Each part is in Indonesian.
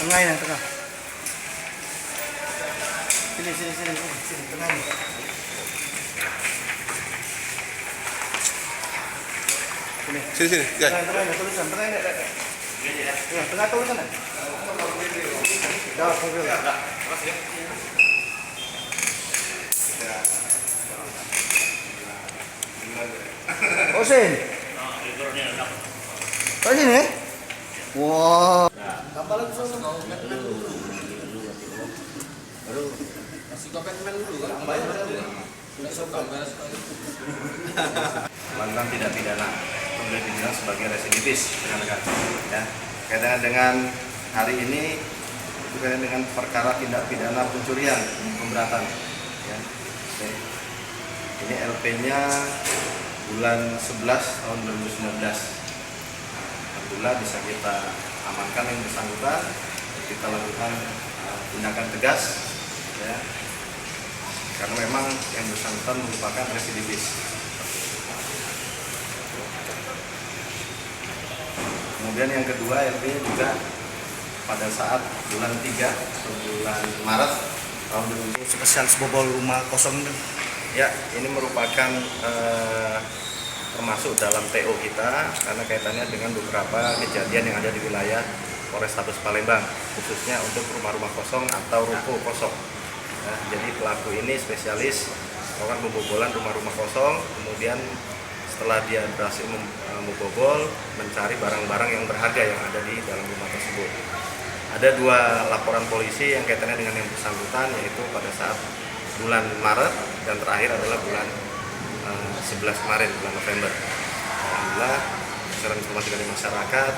Tengah ini, tengah. Sini, tengah ini. Sini, ya. Tengah ini, tulisan, tengah ini. Ya, tengah tulisan. Dah, mobil. Oh, sini. Oh, sini. Wow. Kapal lagi sana. Kasih komitmen dulu kan. Mantan tidak pidana boleh dibilang sebagai residivis rekan-rekan ya. Kaitannya dengan hari ini berkaitan dengan perkara tindak pidana pencurian pemberatan ya. Oke. Ini LP-nya bulan 11 tahun 2019. Alhamdulillah bisa kita amankan yang bersangkutan, kita lakukan tindakan tegas ya. Karena memang yang bersangkutan merupakan residivis. Kemudian yang kedua, LP juga pada saat bulan 3 atau bulan Maret tahun 2020 Spesialis bobol rumah kosong itu. ya, ini merupakan termasuk dalam TO kita karena kaitannya dengan beberapa kejadian yang ada di wilayah Polrestabes Palembang, khususnya untuk rumah-rumah kosong atau ruko kosong. Nah, jadi pelaku ini spesialis melakukan pembobolan rumah-rumah kosong, kemudian setelah dia berhasil membobol, mencari barang-barang yang berharga yang ada di dalam rumah tersebut. Ada 2 laporan polisi yang kaitannya dengan yang bersangkutan, yaitu pada saat bulan Maret dan terakhir adalah bulan 11 kemarin, bulan November. Alhamdulillah, secara informasi dari masyarakat,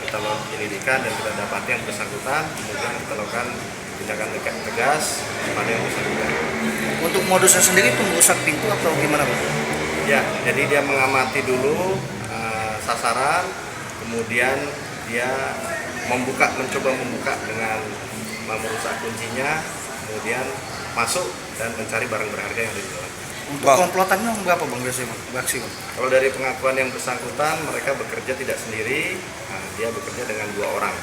kita lakukan penyelidikan dan kita dapati yang bersangkutan, kemudian kita lakukan tindakan tegas pada yang bersangkutan. Untuk modusnya sendiri itu merusak pintu atau gimana, Pak? Ya, jadi dia mengamati dulu sasaran, kemudian dia mencoba membuka dengan merusak kuncinya, kemudian masuk dan mencari barang berharga yang ada di dalam. Untuk komplotannya berapa, Bang, biasanya, Bang? Kalau dari pengakuan yang bersangkutan, mereka bekerja tidak sendiri, dia bekerja dengan 2 orang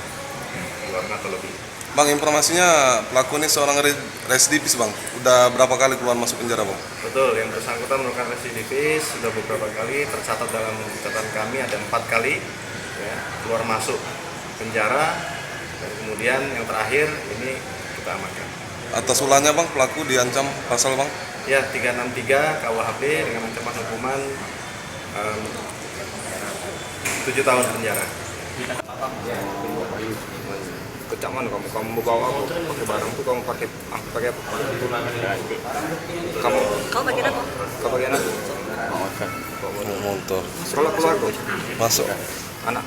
atau lebih. Bang, informasinya pelaku ini seorang residivis, Bang. Udah berapa kali keluar masuk penjara, Bang? Betul, yang bersangkutan merupakan residivis, sudah beberapa kali, tercatat dalam catatan kami ada 4 kali ya, keluar masuk penjara, dan kemudian yang terakhir ini kita amankan. Atas ulahnya, Bang, pelaku diancam pasal, Bang? Ya, 363 KUHP dengan ancaman hukuman 7 tahun penjara. Kecaman kamu bawa aku pakai barang tuh, kamu pakai apa? Kamu Kau bagian apa? Kau bagian apa? Motor. Sekolah keluarga. Masuk. Anak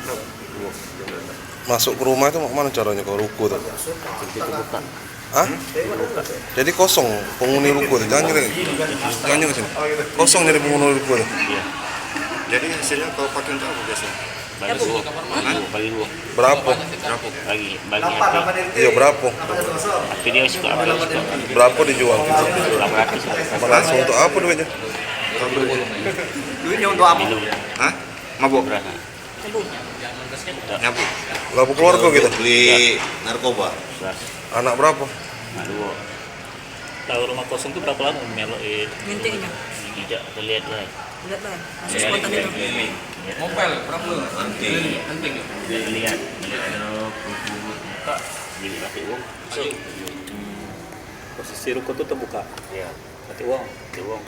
Masuk ke rumah itu mana caranya, ke ruko tuh? Hah? Jadi kosong penghuni ruko tuh. Jangan ke sini. Kosong jadi penghuni ruko tuh. Jadi hasilnya kau pakai untuk apa biasanya? Bagi dua. Berapa? Bagi Iya, berapa? tapi dia suka Berapa dijual? 800 Langsung untuk apa duitnya? Duitnya untuk apa? minum Hah? Mabuk? berapa? Nyabu? Lalu keluarga gitu? Beli narkoba. Anak berapa? Nah, dua. Tahu rumah kosong itu berapa lama melok Mintingnya. Tidak terlihat lah. Lihat lah. Masih spontan itu. Lihat ada buka jadi kasih uang. posisi ruko itu terbuka. Ya, Berarti uang. kasih uang.